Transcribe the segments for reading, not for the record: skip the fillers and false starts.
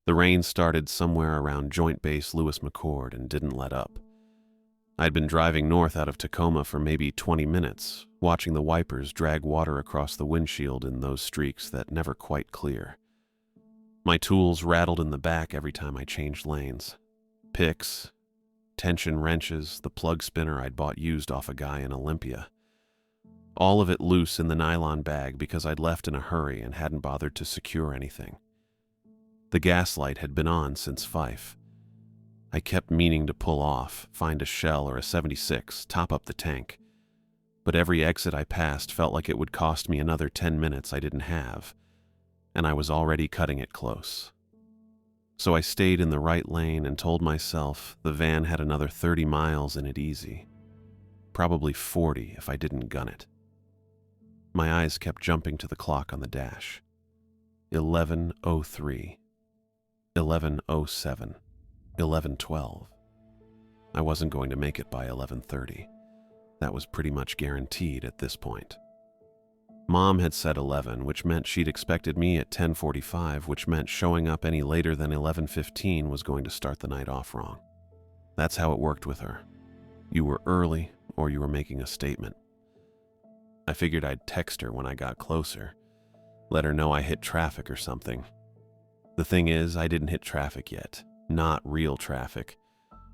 The rain started somewhere around Joint Base Lewis McChord and didn't let up. I'd been driving north out of Tacoma for maybe 20 minutes, watching the wipers drag water across the windshield in those streaks that never quite clear. My tools rattled in the back every time I changed lanes. Picks, tension wrenches, the plug spinner I'd bought used off a guy in Olympia. All of it loose in the nylon bag because I'd left in a hurry and hadn't bothered to secure anything. The gas light had been on since Fife. I kept meaning to pull off, find a Shell or a 76, top up the tank. But every exit I passed felt like it would cost me another 10 minutes I didn't have, and I was already cutting it close. So I stayed in the right lane and told myself the van had another 30 miles in it easy. Probably 40 if I didn't gun it. My eyes kept jumping to the clock on the dash. 11:03, 11:07, 11:12. I wasn't going to make it by 11:30. That was pretty much guaranteed at this point. Mom had said 11, which meant she'd expected me at 10:45, which meant showing up any later than 11:15 was going to start the night off wrong. That's how it worked with her. You were early or you were making a statement. I figured I'd text her when I got closer, let her know I hit traffic or something. The thing is, I didn't hit traffic yet. Not real traffic.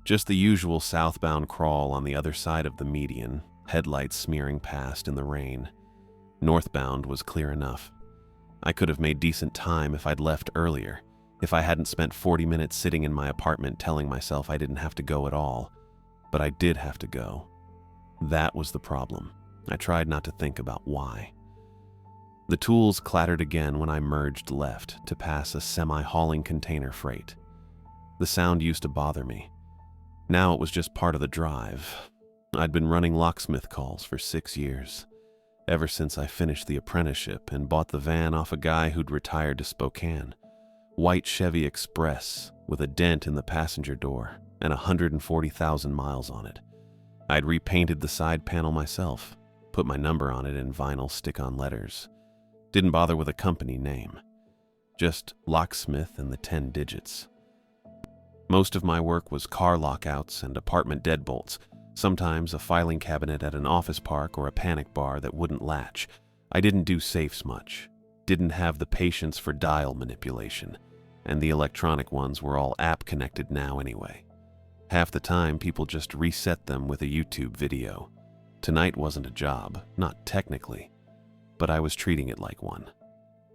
Just the usual southbound crawl on the other side of the median, headlights smearing past in the rain. Northbound was clear enough. I could have made decent time if I'd left earlier, if I hadn't spent 40 minutes sitting in my apartment telling myself I didn't have to go at all. But I did have to go. That was the problem. I tried not to think about why. The tools clattered again when I merged left to pass a semi-hauling container freight. The sound used to bother me. Now it was just part of the drive. I'd been running locksmith calls for 6 years, ever since I finished the apprenticeship and bought the van off a guy who'd retired to Spokane. White Chevy Express with a dent in the passenger door and 140,000 miles on it. I'd repainted the side panel myself, put my number on it in vinyl stick-on letters. Didn't bother with a company name. Just locksmith and the 10 digits. Most of my work was car lockouts and apartment deadbolts, sometimes a filing cabinet at an office park or a panic bar that wouldn't latch. I didn't do safes much. Didn't have the patience for dial manipulation, and the electronic ones were all app-connected now anyway. Half the time, people just reset them with a YouTube video. Tonight wasn't a job, not technically, but I was treating it like one.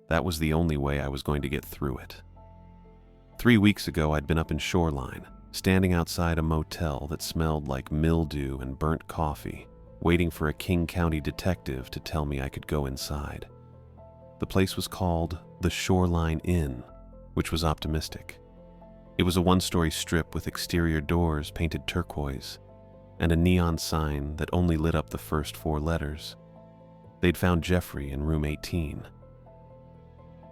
That was the only way I was going to get through it. 3 weeks ago, I'd been up in Shoreline, standing outside a motel that smelled like mildew and burnt coffee, waiting for a King County detective to tell me I could go inside. The place was called the Shoreline Inn, which was optimistic. It was a one-story strip with exterior doors painted turquoise and a neon sign that only lit up the first 4 letters. They'd found Jeffrey in room 18.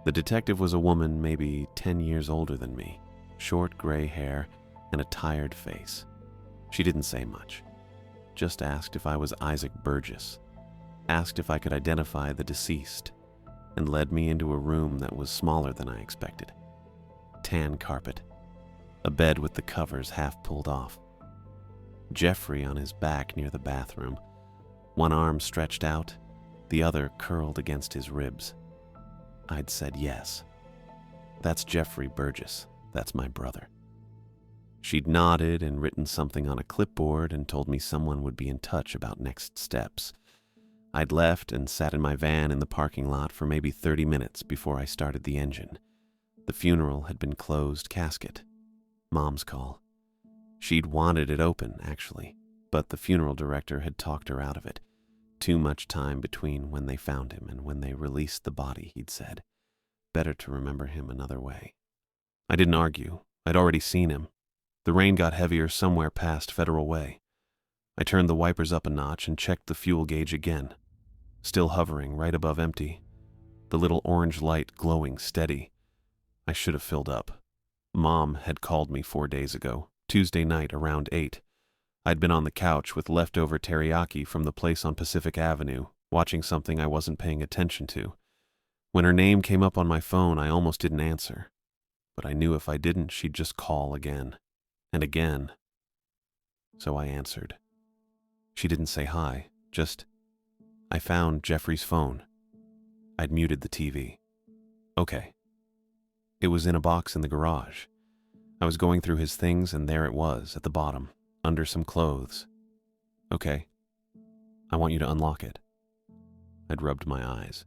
The detective was a woman maybe 10 years older than me, short gray hair and a tired face. She didn't say much, just asked if I was Isaac Burgess, asked if I could identify the deceased, and led me into a room that was smaller than I expected. Tan carpet, a bed with the covers half pulled off. Jeffrey on his back near the bathroom, one arm stretched out, the other curled against his ribs. I'd said yes. That's Jeffrey Burgess. That's my brother. She'd nodded and written something on a clipboard and told me someone would be in touch about next steps. I'd left and sat in my van in the parking lot for maybe 30 minutes before I started the engine. The funeral had been closed casket. Mom's call. She'd wanted it open, actually, but the funeral director had talked her out of it. Too much time between when they found him and when they released the body, he'd said. Better to remember him another way. I didn't argue. I'd already seen him. The rain got heavier somewhere past Federal Way. I turned the wipers up a notch and checked the fuel gauge again. Still hovering right above empty. The little orange light glowing steady. I should have filled up. Mom had called me 4 days ago, Tuesday night around 8. I'd been on the couch with leftover teriyaki from the place on Pacific Avenue, watching something I wasn't paying attention to. When her name came up on my phone, I almost didn't answer. but I knew if I didn't, she'd just call again and again. So I answered. She didn't say hi, just, I found Jeffrey's phone. I'd muted the TV. Okay. It was in a box in the garage. I was going through his things and there it was, at the bottom, under some clothes. Okay. I want you to unlock it. I'd rubbed my eyes.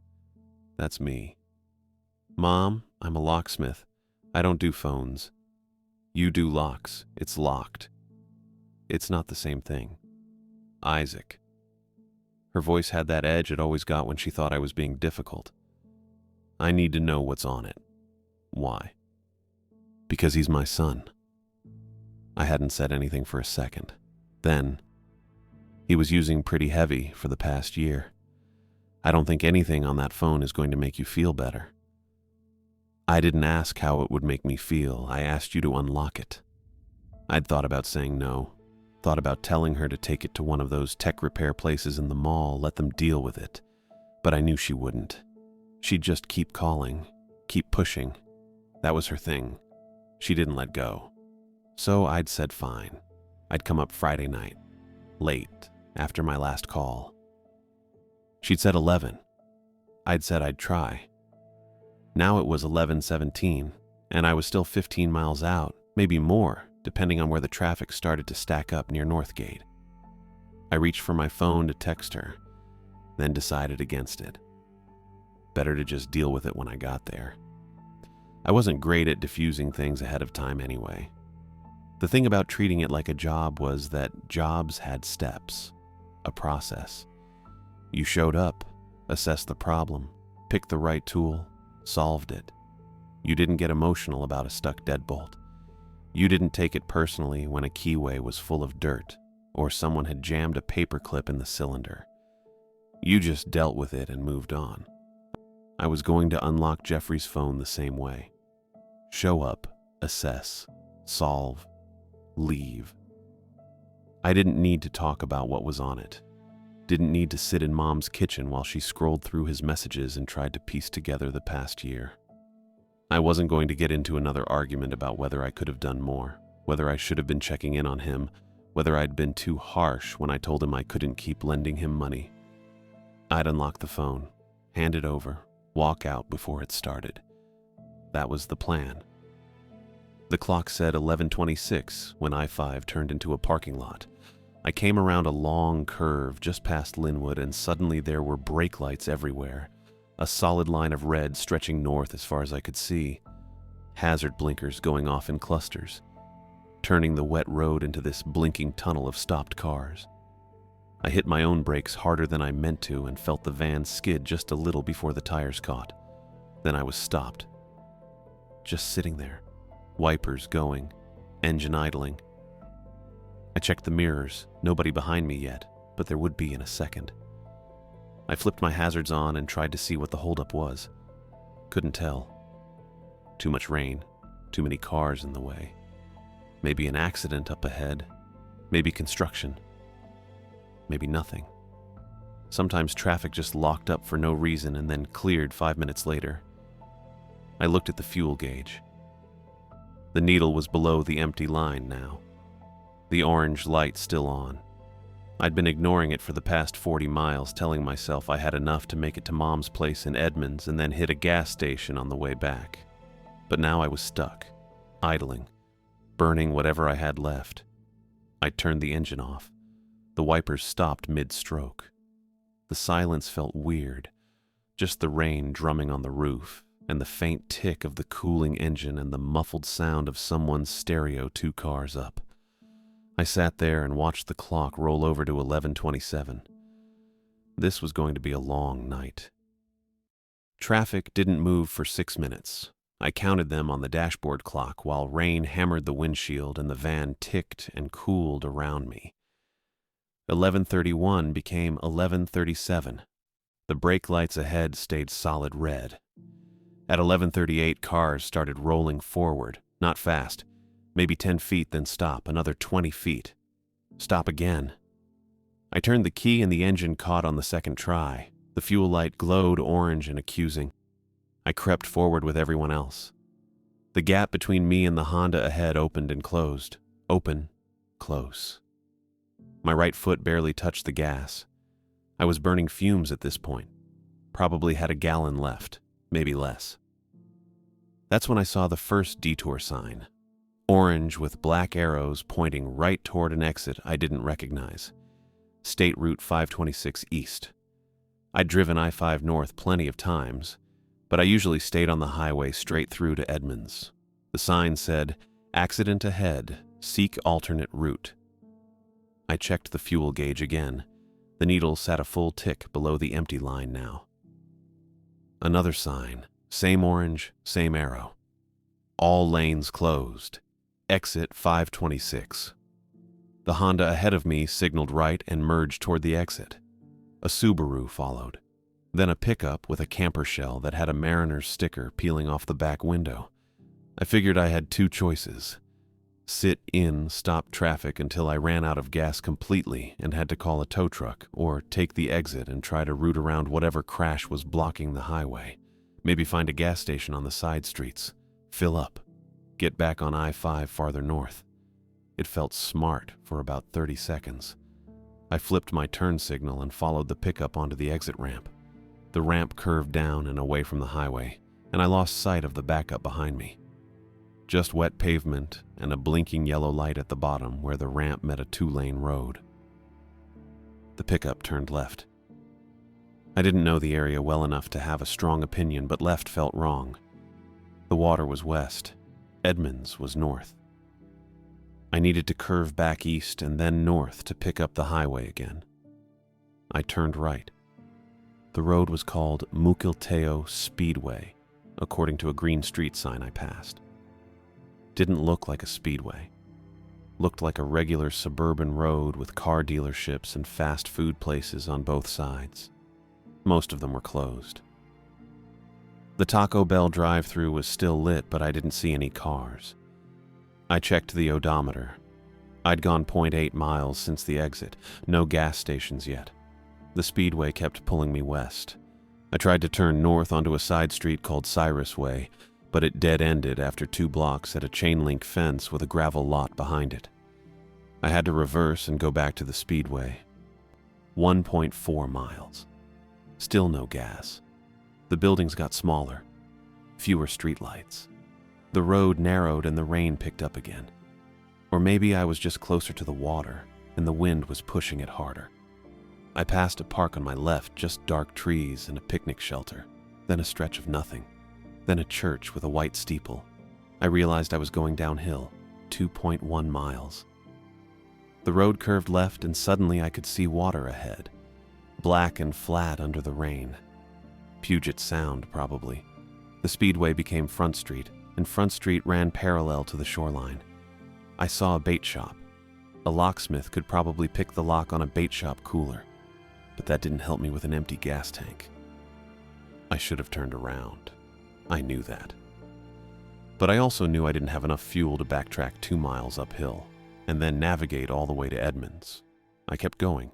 That's me. Mom, I'm a locksmith. I don't do phones. You do locks. It's locked. It's not the same thing. Isaac. Her voice had that edge it always got when she thought I was being difficult. I need to know what's on it. Why? Because he's my son. I hadn't said anything for a second. Then, he was using pretty heavy for the past year. I don't think anything on that phone is going to make you feel better. I didn't ask how it would make me feel. I asked you to unlock it. I'd thought about saying no. Thought about telling her to take it to one of those tech repair places in the mall, let them deal with it. But I knew she wouldn't. She'd just keep calling, keep pushing. That was her thing. She didn't let go. So I'd said fine. I'd come up Friday night, late, after my last call. She'd said 11. I'd said I'd try. Now it was 11:17, and I was still 15 miles out, maybe more, depending on where the traffic started to stack up near Northgate. I reached for my phone to text her, then decided against it. Better to just deal with it when I got there. I wasn't great at diffusing things ahead of time anyway. The thing about treating it like a job was that jobs had steps, a process. You showed up, assessed the problem, picked the right tool, solved it. You didn't get emotional about a stuck deadbolt. You didn't take it personally when a keyway was full of dirt or someone had jammed a paperclip in the cylinder. You just dealt with it and moved on. I was going to unlock Jeffrey's phone the same way. Show up, assess, solve, leave. I didn't need to talk about what was on it. Didn't need to sit in Mom's kitchen while she scrolled through his messages and tried to piece together the past year. I wasn't going to get into another argument about whether I could have done more, whether I should have been checking in on him, whether I'd been too harsh when I told him I couldn't keep lending him money. I'd unlock the phone, hand it over, walk out before it started. That was the plan. The clock said 11:26 when I-5 turned into a parking lot. I came around a long curve just past Linwood and suddenly there were brake lights everywhere. A solid line of red stretching north as far as I could see. Hazard blinkers going off in clusters, turning the wet road into this blinking tunnel of stopped cars. I hit my own brakes harder than I meant to and felt the van skid just a little before the tires caught. Then I was stopped. Just sitting there, wipers going, engine idling. I checked the mirrors, nobody behind me yet, but there would be in a second. I flipped my hazards on and tried to see what the holdup was. Couldn't tell. Too much rain, too many cars in the way. Maybe an accident up ahead, maybe construction, maybe nothing. Sometimes traffic just locked up for no reason and then cleared 5 minutes later. I looked at the fuel gauge. The needle was below the empty line now. The orange light still on. I'd been ignoring it for the past 40 miles, telling myself I had enough to make it to Mom's place in Edmonds and then hit a gas station on the way back. But now I was stuck, idling, burning whatever I had left. I turned the engine off. The wipers stopped mid-stroke. The silence felt weird, just the rain drumming on the roof, and the faint tick of the cooling engine and the muffled sound of someone's stereo 2 cars up. I sat there and watched the clock roll over to 11:27. This was going to be a long night. Traffic didn't move for 6 minutes. I counted them on the dashboard clock while rain hammered the windshield and the van ticked and cooled around me. 11:31 became 11:37. The brake lights ahead stayed solid red. At 11:38, cars started rolling forward, not fast. Maybe 10 feet, then stop, another 20 feet. Stop again. I turned the key and the engine caught on the second try. The fuel light glowed orange and accusing. I crept forward with everyone else. The The gap between me and the Honda ahead opened and closed. Open, close. My right foot barely touched the gas. I was burning fumes at this point. Probably had a gallon left, maybe less. That's when I saw the first detour sign. Orange with black arrows pointing right toward an exit I didn't recognize. State Route 526 East. I'd driven I-5 North plenty of times, but I usually stayed on the highway straight through to Edmonds. The sign said, "Accident ahead, seek alternate route." I checked the fuel gauge again. The needle sat a full tick below the empty line now. Another sign, same orange, same arrow. All lanes closed. Exit 526. The Honda ahead of me signaled right and merged toward the exit. A Subaru followed. Then a pickup with a camper shell that had a Mariner's sticker peeling off the back window. I figured I had two choices. Sit in, stop traffic until I ran out of gas completely and had to call a tow truck, or take the exit and try to route around whatever crash was blocking the highway. Maybe find a gas station on the side streets. Fill up. Get back on I-5 farther north. It felt smart for about 30 seconds. I flipped my turn signal and followed the pickup onto the exit ramp. The ramp curved down and away from the highway, and I lost sight of the backup behind me. Just wet pavement and a blinking yellow light at the bottom where the ramp met a 2-lane road. The pickup turned left. I didn't know the area well enough to have a strong opinion, but left felt wrong. The water was west. Edmonds was north. I needed to curve back east and then north to pick up the highway again. I turned right. The road was called Mukilteo Speedway, according to a green street sign I passed. Didn't look like a speedway. Looked like a regular suburban road with car dealerships and fast food places on both sides. Most of them were closed. The Taco Bell drive-thru was still lit, but I didn't see any cars. I checked the odometer. I'd gone 0.8 miles since the exit, no gas stations yet. The speedway kept pulling me west. I tried to turn north onto a side street called Cyrus Way, but it dead-ended after 2 blocks at a chain-link fence with a gravel lot behind it. I had to reverse and go back to the speedway. 1.4 miles. Still no gas. The buildings got smaller. Fewer streetlights. The road narrowed and the rain picked up again. Or maybe I was just closer to the water and the wind was pushing it harder. I passed a park on my left, just dark trees and a picnic shelter, then a stretch of nothing, then a church with a white steeple. I realized I was going downhill, 2.1 miles. The road curved left and suddenly I could see water ahead, black and flat under the rain. Puget Sound, probably. The speedway became Front Street, and Front Street ran parallel to the shoreline. I saw a bait shop. A locksmith could probably pick the lock on a bait shop cooler, but that didn't help me with an empty gas tank. I should have turned around. I knew that. But I also knew I didn't have enough fuel to backtrack 2 miles uphill, and then navigate all the way to Edmonds. I kept going.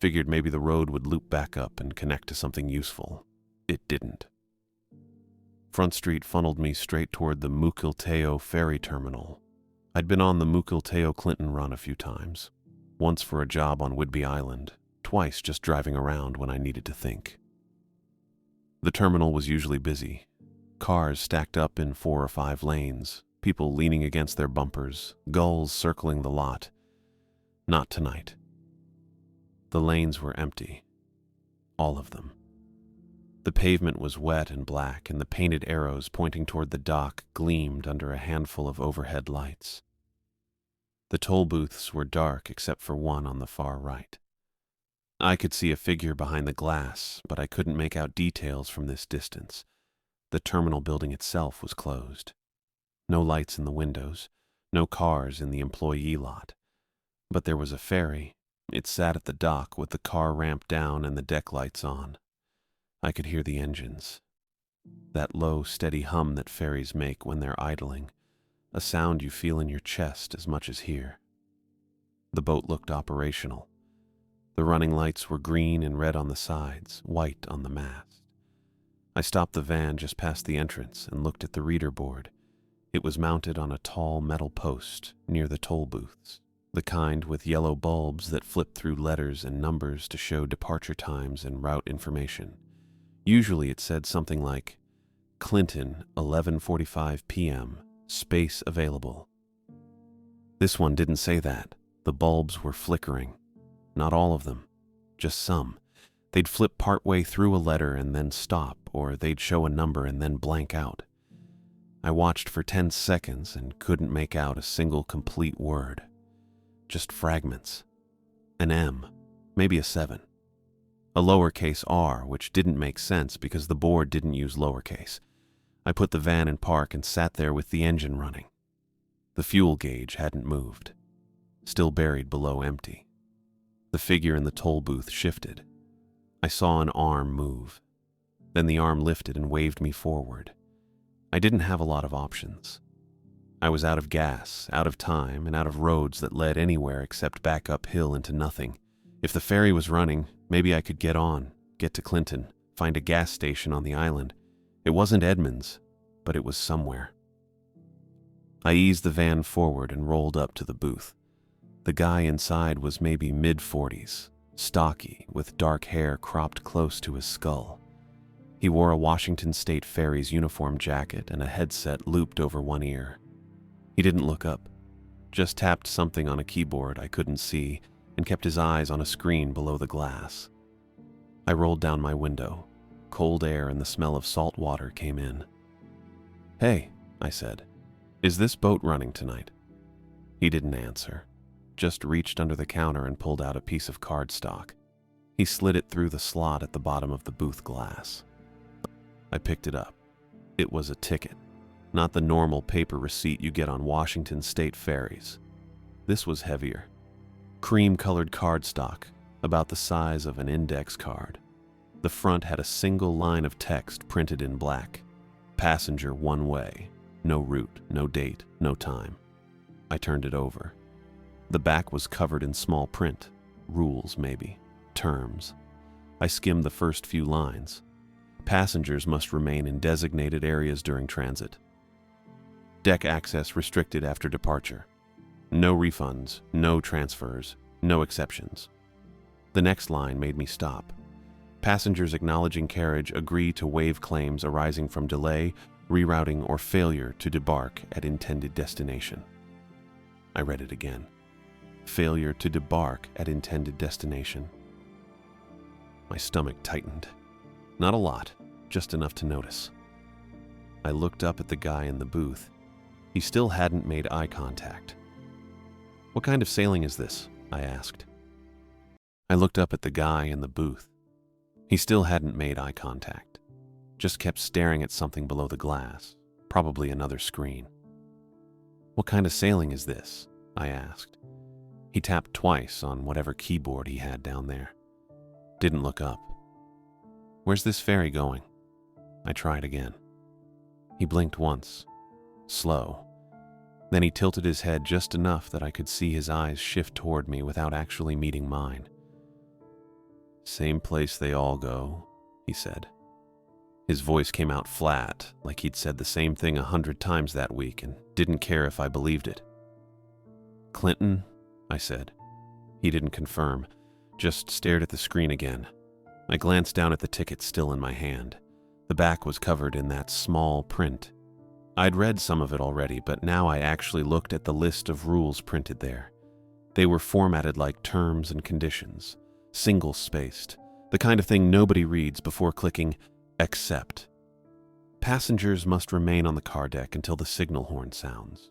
Figured maybe the road would loop back up and connect to something useful. It didn't. Front Street funneled me straight toward the Mukilteo Ferry Terminal. I'd been on the Mukilteo Clinton run a few times, once for a job on Whidbey Island, twice just driving around when I needed to think. The terminal was usually busy. Cars stacked up in 4 or 5 lanes, people leaning against their bumpers, gulls circling the lot. Not tonight. The lanes were empty. All of them. The pavement was wet and black, and the painted arrows pointing toward the dock gleamed under a handful of overhead lights. The toll booths were dark except for one on the far right. I could see a figure behind the glass, but I couldn't make out details from this distance. The terminal building itself was closed. No lights in the windows, no cars in the employee lot. But there was a ferry. It sat at the dock with the car ramp down and the deck lights on. I could hear the engines. That low, steady hum that ferries make when they're idling, a sound you feel in your chest as much as hear. The boat looked operational. The running lights were green and red on the sides, white on the mast. I stopped the van just past the entrance and looked at the reader board. It was mounted on a tall metal post near the toll booths, the kind with yellow bulbs that flipped through letters and numbers to show departure times and route information. Usually it said something like, Clinton, 11:45 p.m., space available. This one didn't say that. The bulbs were flickering. Not all of them, just some. They'd flip partway through a letter and then stop, or they'd show a number and then blank out. I watched for 10 seconds and couldn't make out a single complete word. Just fragments. An M, maybe a 7. A lowercase r, which didn't make sense because the board didn't use lowercase. I put the van in park and sat there with the engine running. The fuel gauge hadn't moved, still buried below empty. The figure in the toll booth shifted. I saw an arm move. Then the arm lifted and waved me forward. I didn't have a lot of options. I was out of gas, out of time, and out of roads that led anywhere except back uphill into nothing. If the ferry was running, maybe I could get on, get to Clinton, find a gas station on the island. It wasn't Edmonds, but it was somewhere. I eased the van forward and rolled up to the booth. The guy inside was maybe mid-40s, stocky, with dark hair cropped close to his skull. He wore a Washington State Ferry's uniform jacket and a headset looped over one ear. He didn't look up, just tapped something on a keyboard I couldn't see and kept his eyes on a screen below the glass. I rolled down my window. Cold air and the smell of salt water came in. "Hey," I said, "is this boat running tonight?" He didn't answer, just reached under the counter and pulled out a piece of cardstock. He slid it through the slot at the bottom of the booth glass. I picked it up. It was a ticket, not the normal paper receipt you get on Washington State ferries. This was heavier. Cream-colored cardstock, about the size of an index card. The front had a single line of text printed in black. Passenger one way. No route, no date, no time. I turned it over. The back was covered in small print. Rules, maybe. Terms. I skimmed the first few lines. Passengers must remain in designated areas during transit. Deck access restricted after departure. No refunds, no transfers, no exceptions. The next line made me stop. Passengers acknowledging carriage agree to waive claims arising from delay, rerouting, or failure to debark at intended destination. I read it again. Failure to debark at intended destination. My stomach tightened. Not a lot, just enough to notice. I looked up at the guy in the booth. He still hadn't made eye contact. "What kind of sailing is this?" I asked. I looked up at the guy in the booth. He still hadn't made eye contact, just kept staring at something below the glass, probably another screen. "What kind of sailing is this?" I asked. He tapped twice on whatever keyboard he had down there. Didn't look up. "Where's this ferry going?" I tried again. He blinked once, slow. Then he tilted his head just enough that I could see his eyes shift toward me without actually meeting mine. "Same place they all go," he said. His voice came out flat, like he'd said the same thing 100 times that week and didn't care if I believed it. "Clinton?" I said. He didn't confirm, just stared at the screen again. I glanced down at the ticket still in my hand. The back was covered in that small print. I'd read some of it already, but now I actually looked at the list of rules printed there. They were formatted like terms and conditions, single-spaced, the kind of thing nobody reads before clicking accept. Passengers must remain on the car deck until the signal horn sounds.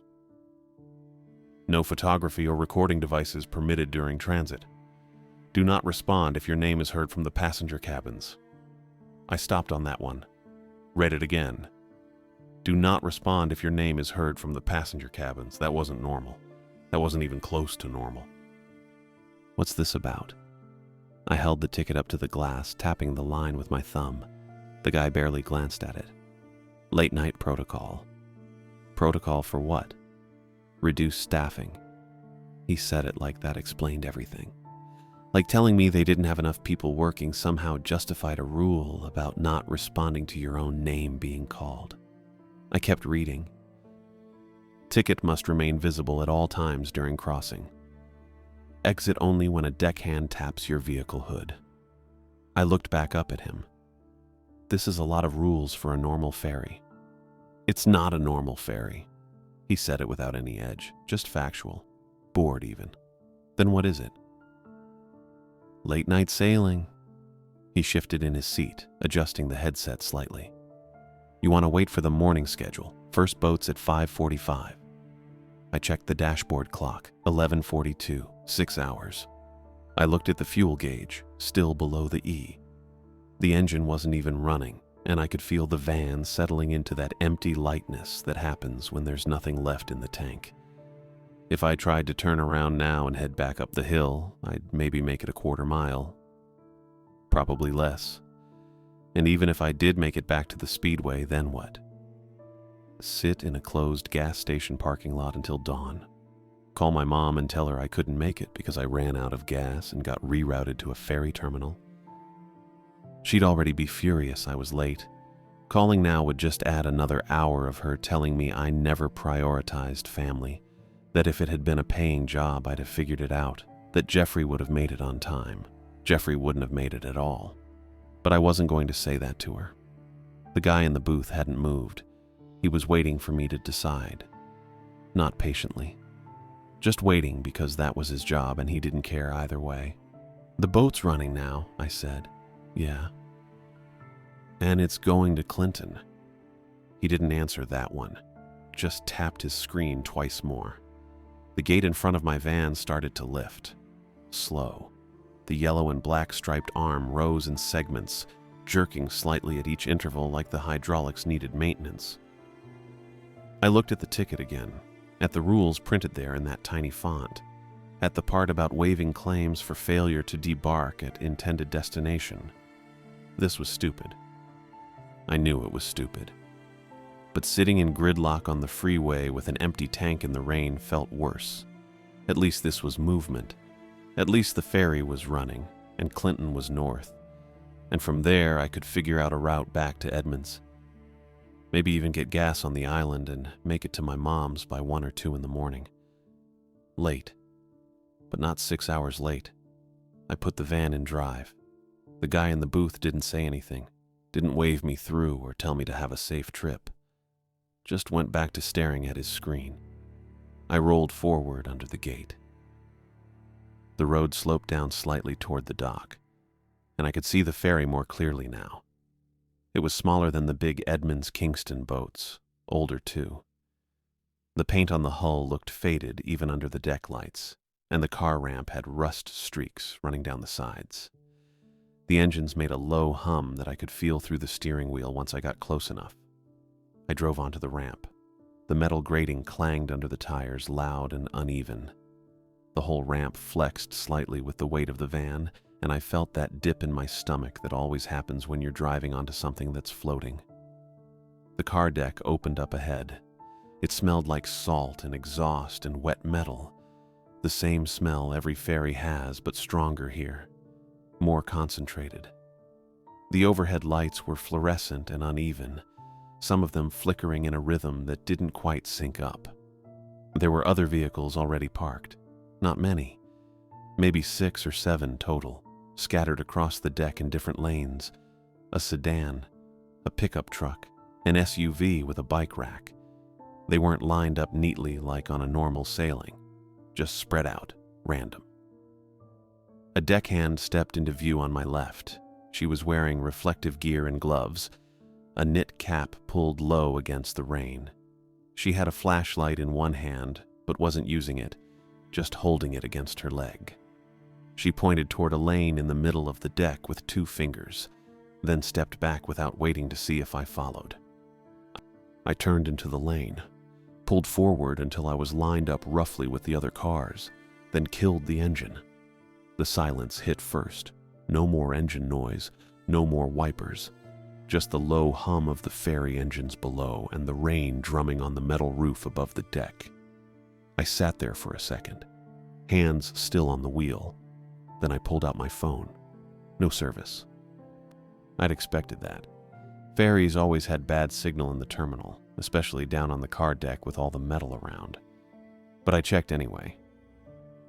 No photography or recording devices permitted during transit. Do not respond if your name is heard from the passenger cabins. I stopped on that one. Read it again. Do not respond if your name is heard from the passenger cabins. That wasn't normal. That wasn't even close to normal. What's this about? I held the ticket up to the glass, tapping the line with my thumb. The guy barely glanced at it. Late night protocol. Protocol for what? Reduce staffing. He said it like that explained everything. Like telling me they didn't have enough people working somehow justified a rule about not responding to your own name being called. I kept reading. Ticket must remain visible at all times during crossing. Exit only when a deckhand taps your vehicle hood. I looked back up at him. This is a lot of rules for a normal ferry. It's not a normal ferry. He said it without any edge, just factual. Bored even. Then what is it? Late night sailing. He shifted in his seat, adjusting the headset slightly. You want to wait for the morning schedule. First boat's at 5:45. I checked the dashboard clock, 11:42, 6 hours. I looked at the fuel gauge, still below the E. The engine wasn't even running, and I could feel the van settling into that empty lightness that happens when there's nothing left in the tank. If I tried to turn around now and head back up the hill, I'd maybe make it a quarter mile. Probably less. And even if I did make it back to the speedway, then what? Sit in a closed gas station parking lot until dawn. Call my mom and tell her I couldn't make it because I ran out of gas and got rerouted to a ferry terminal. She'd already be furious I was late. Calling now would just add another hour of her telling me I never prioritized family, that if it had been a paying job I'd have figured it out, that Jeffrey would have made it on time. Jeffrey wouldn't have made it at all. But I wasn't going to say that to her. The guy in the booth hadn't moved. He was waiting for me to decide. Not patiently. Just waiting because that was his job and he didn't care either way. The boat's running now, I said. Yeah. And it's going to Clinton. He didn't answer that one. Just tapped his screen twice more. The gate in front of my van started to lift. Slow. The yellow and black striped arm rose in segments, jerking slightly at each interval like the hydraulics needed maintenance. I looked at the ticket again, at the rules printed there in that tiny font, at the part about waiving claims for failure to debark at intended destination. This was stupid. I knew it was stupid. But sitting in gridlock on the freeway with an empty tank in the rain felt worse. At least this was movement. At least the ferry was running, and Clinton was north. And from there I could figure out a route back to Edmonds. Maybe even get gas on the island and make it to my mom's by 1 or 2 in the morning. Late. But not 6 hours late. I put the van in drive. The guy in the booth didn't say anything, didn't wave me through or tell me to have a safe trip. Just went back to staring at his screen. I rolled forward under the gate. The road sloped down slightly toward the dock, and I could see the ferry more clearly now. It was smaller than the big Edmonds-Kingston boats, older too. The paint on the hull looked faded even under the deck lights, and the car ramp had rust streaks running down the sides. The engines made a low hum that I could feel through the steering wheel once I got close enough. I drove onto the ramp. The metal grating clanged under the tires, loud and uneven. The whole ramp flexed slightly with the weight of the van, and I felt that dip in my stomach that always happens when you're driving onto something that's floating. The car deck opened up ahead. It smelled like salt and exhaust and wet metal. The same smell every ferry has, but stronger here. More concentrated. The overhead lights were fluorescent and uneven, some of them flickering in a rhythm that didn't quite sync up. There were other vehicles already parked. Not many. Maybe 6 or 7 total, scattered across the deck in different lanes. A sedan, a pickup truck, an SUV with a bike rack. They weren't lined up neatly like on a normal sailing, just spread out, random. A deckhand stepped into view on my left. She was wearing reflective gear and gloves, a knit cap pulled low against the rain. She had a flashlight in one hand, but wasn't using it, just holding it against her leg. She pointed toward a lane in the middle of the deck with 2 fingers, then stepped back without waiting to see if I followed. I turned into the lane, pulled forward until I was lined up roughly with the other cars, then killed the engine. The silence hit first. No more engine noise, no more wipers, just the low hum of the ferry engines below and the rain drumming on the metal roof above the deck. I sat there for a second, hands still on the wheel. Then I pulled out my phone. No service. I'd expected that. Ferries always had bad signal in the terminal, especially down on the car deck with all the metal around. But I checked anyway.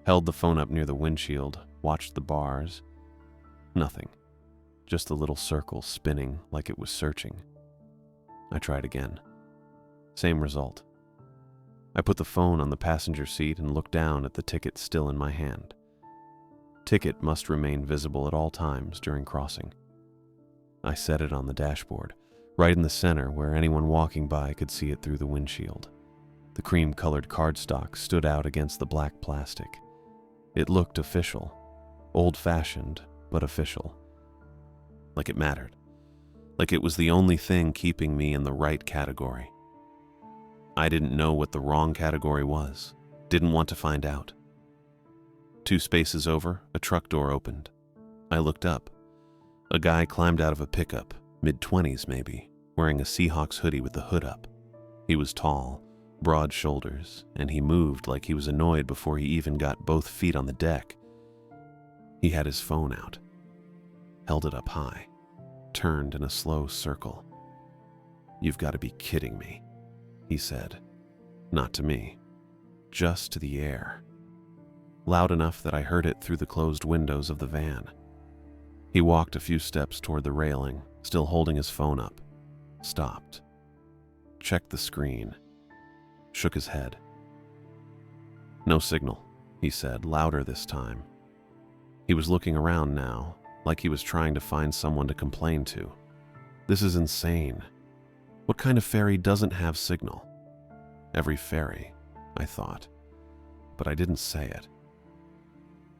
Held the phone up near the windshield, watched the bars. Nothing. Just a little circle spinning like it was searching. I tried again. Same result. I put the phone on the passenger seat and looked down at the ticket still in my hand. Ticket must remain visible at all times during crossing. I set it on the dashboard, right in the center where anyone walking by could see it through the windshield. The cream-colored cardstock stood out against the black plastic. It looked official, old-fashioned, but official. Like it mattered. Like it was the only thing keeping me in the right category. I didn't know what the wrong category was, didn't want to find out. 2 spaces over, a truck door opened. I looked up. A guy climbed out of a pickup, mid-20s maybe, wearing a Seahawks hoodie with the hood up. He was tall, broad shoulders, and he moved like he was annoyed before he even got both feet on the deck. He had his phone out, held it up high, turned in a slow circle. "You've got to be kidding me," he said. Not to me, just to the air. Loud enough that I heard it through the closed windows of the van. He walked a few steps toward the railing, still holding his phone up. Stopped. Checked the screen. Shook his head. "No signal," he said, louder this time. He was looking around now, like he was trying to find someone to complain to. This is insane. What kind of ferry doesn't have signal? Every ferry, I thought, but I didn't say it.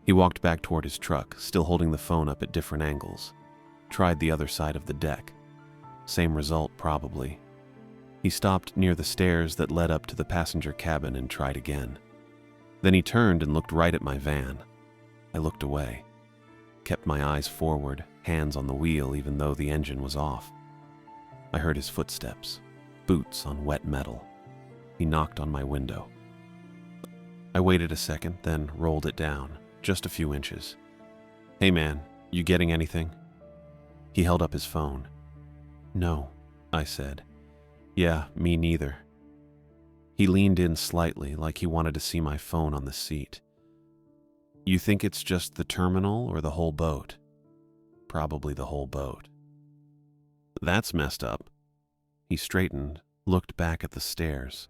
He walked back toward his truck, still holding the phone up at different angles. Tried the other side of the deck. Same result, probably. He stopped near the stairs that led up to the passenger cabin and tried again. Then he turned and looked right at my van. I looked away. Kept my eyes forward, hands on the wheel even though the engine was off. I heard his footsteps, boots on wet metal. He knocked on my window. I waited a second, then rolled it down, just a few inches. "Hey man, you getting anything?" He held up his phone. "No," I said. "Yeah, me neither." He leaned in slightly, like he wanted to see my phone on the seat. "You think it's just the terminal or the whole boat?" "Probably the whole boat." "That's messed up." He straightened, looked back at the stairs.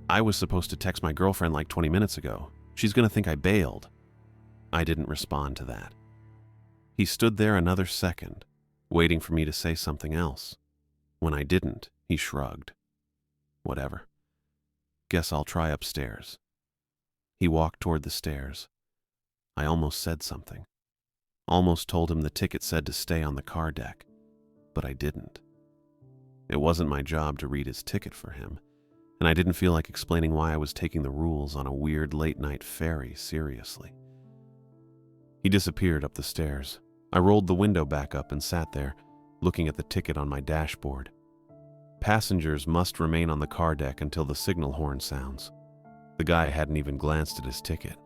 "I was supposed to text my girlfriend like 20 minutes ago. She's gonna think I bailed." I didn't respond to that. He stood there another second, waiting for me to say something else. When I didn't, he shrugged. "Whatever. Guess I'll try upstairs." He walked toward the stairs. I almost said something. Almost told him the ticket said to stay on the car deck, but I didn't. It wasn't my job to read his ticket for him, and I didn't feel like explaining why I was taking the rules on a weird late-night ferry seriously. He disappeared up the stairs. I rolled the window back up and sat there, looking at the ticket on my dashboard. Passengers must remain on the car deck until the signal horn sounds. The guy hadn't even glanced at his ticket.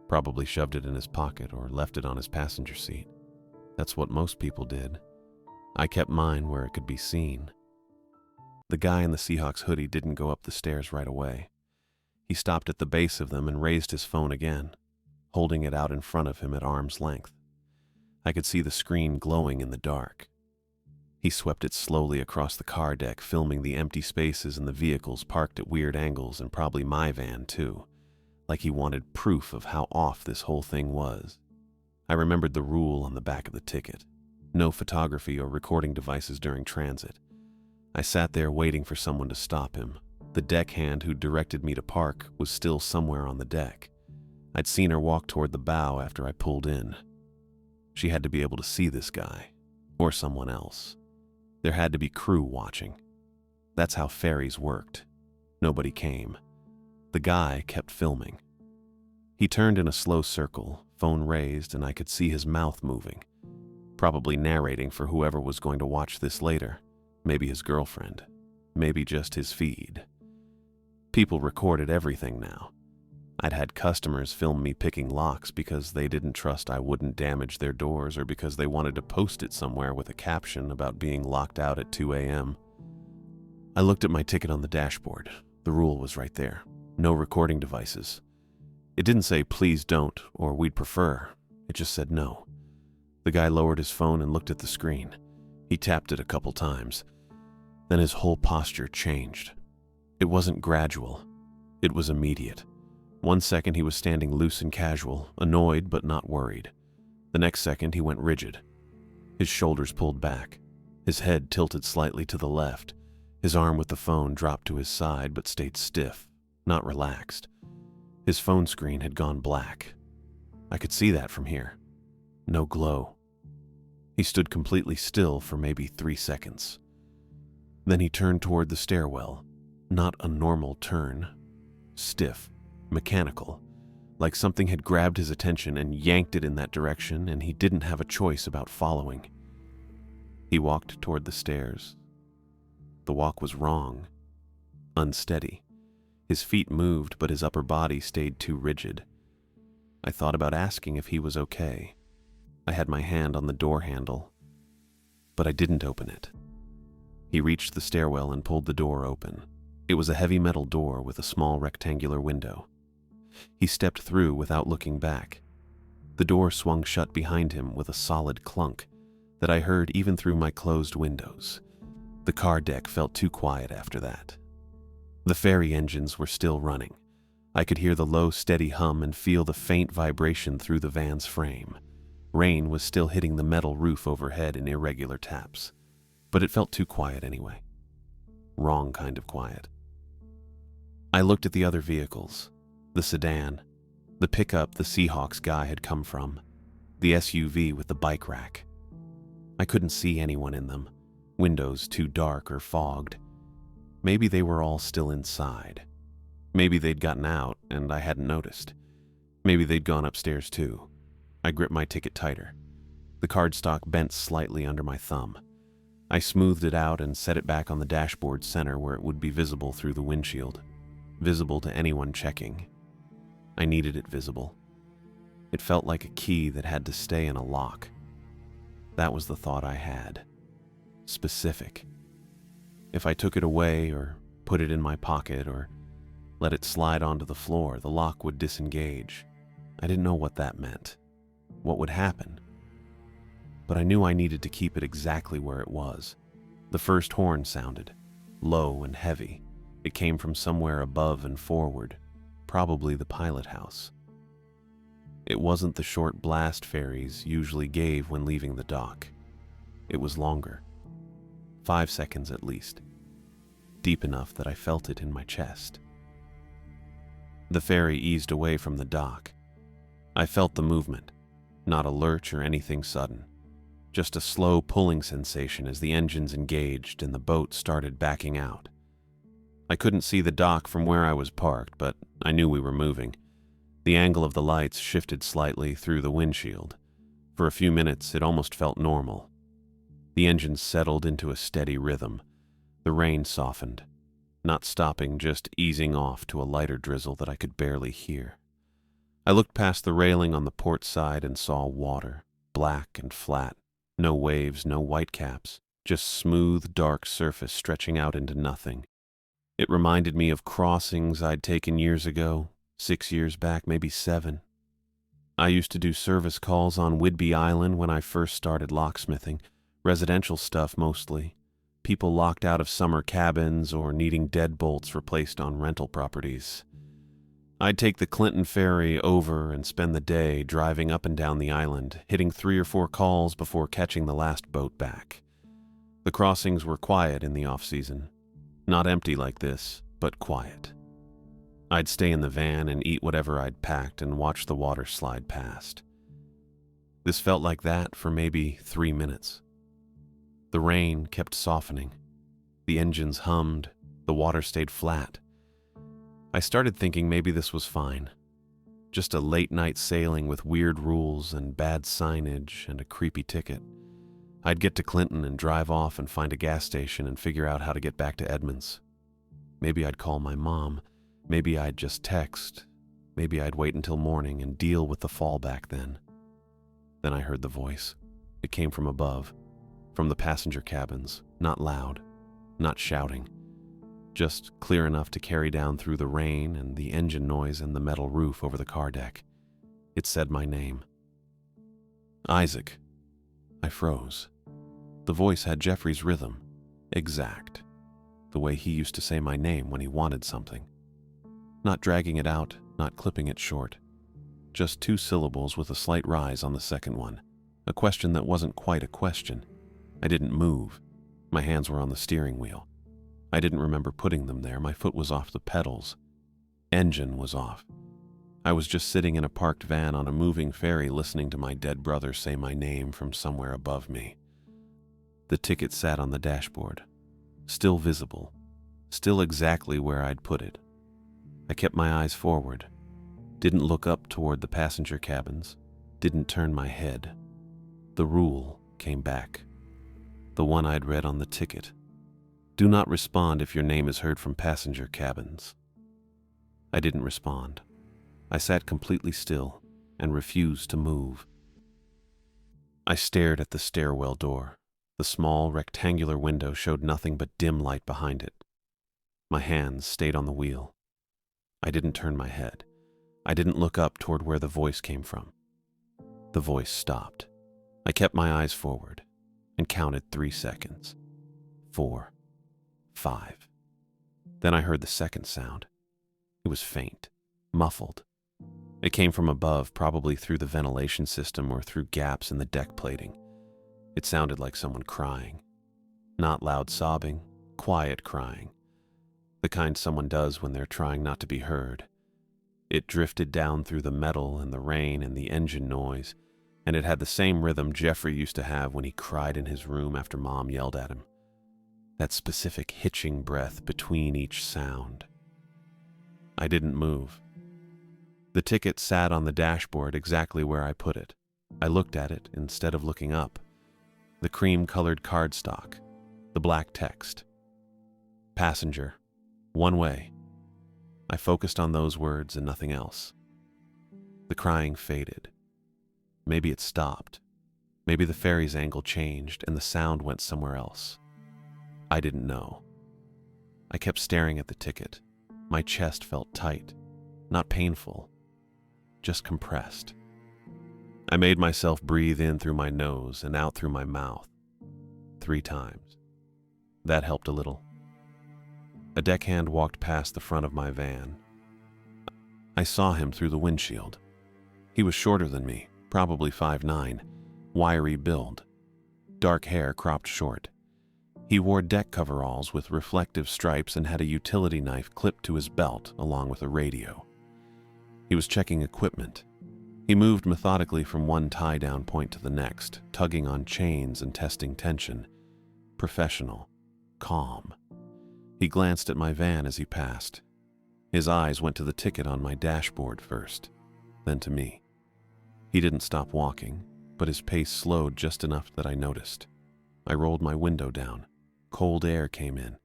Probably shoved it in his pocket or left it on his passenger seat. That's what most people did. I kept mine where it could be seen. The guy in the Seahawks hoodie didn't go up the stairs right away. He stopped at the base of them and raised his phone again, holding it out in front of him at arm's length. I could see the screen glowing in the dark. He swept it slowly across the car deck, filming the empty spaces and the vehicles parked at weird angles, and probably my van too, like he wanted proof of how off this whole thing was. I remembered the rule on the back of the ticket: no photography or recording devices during transit. I sat there waiting for someone to stop him. The deckhand who directed me to park was still somewhere on the deck. I'd seen her walk toward the bow after I pulled in. She had to be able to see this guy, or someone else. There had to be crew watching. That's how ferries worked. Nobody came. The guy kept filming. He turned in a slow circle, phone raised, and I could see his mouth moving. Probably narrating for whoever was going to watch this later. Maybe his girlfriend. Maybe just his feed. People recorded everything now. I'd had customers film me picking locks because they didn't trust I wouldn't damage their doors, or because they wanted to post it somewhere with a caption about being locked out at 2 a.m. I looked at my ticket on the dashboard. The rule was right there. No recording devices. It didn't say please don't or we'd prefer. It just said no. The guy lowered his phone and looked at the screen. He tapped it a couple times. Then his whole posture changed. It wasn't gradual. It was immediate. 1 second he was standing loose and casual, annoyed but not worried. The next second he went rigid. His shoulders pulled back. His head tilted slightly to the left. His arm with the phone dropped to his side but stayed stiff, not relaxed. His phone screen had gone black. I could see that from here. No glow. He stood completely still for maybe 3 seconds. Then he turned toward the stairwell. Not a normal turn. Stiff, mechanical, like something had grabbed his attention and yanked it in that direction and he didn't have a choice about following. He walked toward the stairs. The walk was wrong, unsteady. His feet moved, but his upper body stayed too rigid. I thought about asking if he was okay. I had my hand on the door handle, but I didn't open it. He reached the stairwell and pulled the door open. It was a heavy metal door with a small rectangular window. He stepped through without looking back. The door swung shut behind him with a solid clunk that I heard even through my closed windows. The car deck felt too quiet after that. The Ferry engines were still running. I could hear the low, steady hum and feel the faint vibration through the van's frame. Rain was still hitting the metal roof overhead in irregular taps, but it felt too quiet anyway. Wrong kind of quiet. I looked at the other vehicles. The sedan, the pickup the Seahawks guy had come from, the SUV with the bike rack. I couldn't see anyone in them. Windows too dark or fogged. Maybe they were all still inside. Maybe they'd gotten out and I hadn't noticed. Maybe they'd gone upstairs too. I gripped my ticket tighter. The cardstock bent slightly under my thumb. I smoothed it out and set it back on the dashboard center where it would be visible through the windshield. Visible to anyone checking. I needed it visible. It felt like a key that had to stay in a lock. That was the thought I had. Specific. If I took it away or put it in my pocket or let it slide onto the floor, the lock would disengage. I didn't know what that meant. What would happen? But I knew I needed to keep it exactly where it was. The first horn sounded, low and heavy. It came from somewhere above and forward, probably the pilot house. It wasn't the short blast ferries usually gave when leaving the dock. It was longer. 5 seconds at least. Deep enough that I felt it in my chest. The ferry eased away from the dock. I felt the movement, not a lurch or anything sudden. Just a slow pulling sensation as the engines engaged and the boat started backing out. I couldn't see the dock from where I was parked, but I knew we were moving. The angle of the lights shifted slightly through the windshield. For a few minutes, it almost felt normal. The engines settled into a steady rhythm. The rain softened, not stopping, just easing off to a lighter drizzle that I could barely hear. I looked past the railing on the port side and saw water, black and flat. No waves, no whitecaps, just smooth, dark surface stretching out into nothing. It reminded me of crossings I'd taken years ago, 6 years back, maybe 7. I used to do service calls on Whidbey Island when I first started locksmithing, residential stuff mostly. People locked out of summer cabins or needing deadbolts replaced on rental properties. I'd take the Clinton ferry over and spend the day driving up and down the island, hitting 3 or 4 calls before catching the last boat back. The crossings were quiet in the off-season. Not empty like this, but quiet. I'd stay in the van and eat whatever I'd packed and watch the water slide past. This felt like that for maybe 3 minutes. The rain kept softening. The engines hummed. The water stayed flat. I started thinking maybe this was fine. Just a late-night sailing with weird rules and bad signage and a creepy ticket. I'd get to Clinton and drive off and find a gas station and figure out how to get back to Edmonds. Maybe I'd call my mom. Maybe I'd just text. Maybe I'd wait until morning and deal with the fallback then. Then I heard the voice. It came from above, from the passenger cabins, not loud, not shouting. just clear enough to carry down through the rain and the engine noise and the metal roof over the car deck. It said my name. Isaac. I froze. The voice had Jeffrey's rhythm. Exact. The way he used to say my name when he wanted something. Not dragging it out, not clipping it short. Just 2 syllables with a slight rise on the second one. A question that wasn't quite a question. I didn't move. My hands were on the steering wheel. I didn't remember putting them there. My foot was off the pedals. Engine was off. I was just sitting in a parked van on a moving ferry listening to my dead brother say my name from somewhere above me. The ticket sat on the dashboard. Still visible. Still exactly where I'd put it. I kept my eyes forward. Didn't look up toward the passenger cabins. Didn't turn my head. The rule came back. The one I'd read on the ticket. Do not respond if your name is heard from passenger cabins. I didn't respond. I sat completely still and refused to move. I stared at the stairwell door. The small rectangular window showed nothing but dim light behind it. My hands stayed on the wheel. I didn't turn my head. I didn't look up toward where the voice came from. The voice stopped. I kept my eyes forward and counted 3 seconds. 4, 5. Then I heard the second sound. It was faint, muffled. It came from above, probably through the ventilation system or through gaps in the deck plating. It sounded like someone crying. Not loud sobbing, quiet crying. The kind someone does when they're trying not to be heard. It drifted down through the metal and the rain and the engine noise, and it had the same rhythm Jeffrey used to have when he cried in his room after Mom yelled at him. That specific hitching breath between each sound. I didn't move. The ticket sat on the dashboard exactly where I put it. I looked at it instead of looking up. The cream-colored cardstock, the black text. Passenger, one way. I focused on those words and nothing else. The crying faded. Maybe it stopped. Maybe the ferry's angle changed and the sound went somewhere else. I didn't know. I kept staring at the ticket. My chest felt tight, not painful, just compressed. I made myself breathe in through my nose and out through my mouth 3 times. That helped a little. A deckhand walked past the front of my van. I saw him through the windshield. He was shorter than me, probably 5'9", wiry build, dark hair cropped short. He wore deck coveralls with reflective stripes and had a utility knife clipped to his belt along with a radio. He was checking equipment. He moved methodically from one tie-down point to the next, tugging on chains and testing tension. Professional, calm. He glanced at my van as he passed. His eyes went to the ticket on my dashboard first, then to me. He didn't stop walking, but his pace slowed just enough that I noticed. I rolled my window down. Cold air came in.